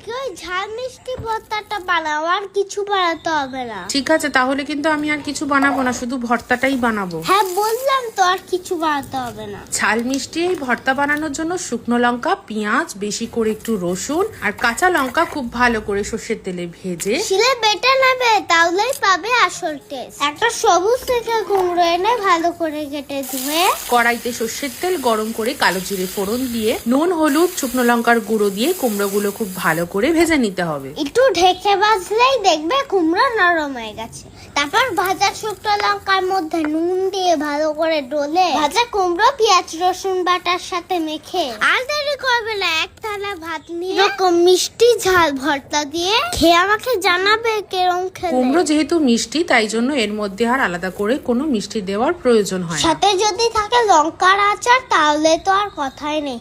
আজকে ওই ঝাল মিষ্টি ভর্তাটা বানাও, আর কিছু বানাতে হবে না। ঠিক আছে, তাহলে কিন্তু আমি আর কিছু বানাবো না, শুধু ভর্তাটাই বানাবো। হ্যাঁ বললাম তো, আর কিছু বানাতে হবে না। ঝাল মিষ্টি এই ভর্তা বানানোর জন্য শুকনো লঙ্কা, পেঁয়াজ, বেশি করে একটু রসুন আর কাঁচা লঙ্কা খুব ভালো করে সর্ষের তেলে ভেজে শিলে বেটে নেবে, তাহলেই পাবে আসল টেস্ট। একটা সবুজ থেকে কুমড়ো এনে ভালো করে কেটে ধুয়ে কড়াইতে সর্ষের তেল গরম করে কালো জিরে ফোড়ন দিয়ে নুন, হলুদ, শুকনো লঙ্কার গুঁড়ো দিয়ে কুমড়োগুলো খুব ভালো করে ভেজে নিতে হবে। একটু ঢেকে ভাজলেই দেখবে কুমড়ো নরম হয়ে গেছে। তারপর ভাজা শুকনো লঙ্কার মধ্যে নুন দিয়ে ভালো করে ডলে ভাজা কুমড়ো পেঁয়াজ রসুন বাটার সাথে মেখে আর দেরি করবে না, এক থালা ভাত নিয়ে এরকম মিষ্টি ঝাল ভর্তা দিয়ে খেয়ে আমাকে জানাবে কেরম খেলে। কুমড়ো যেহেতু মিষ্টি, তাই জন্য এর মধ্যে আর আলাদা করে কোনো মিষ্টি দেওয়ার প্রয়োজন হয় না। সাথে যদি থাকে লঙ্কার আচার, তাহলে তো আর কথাই নেই।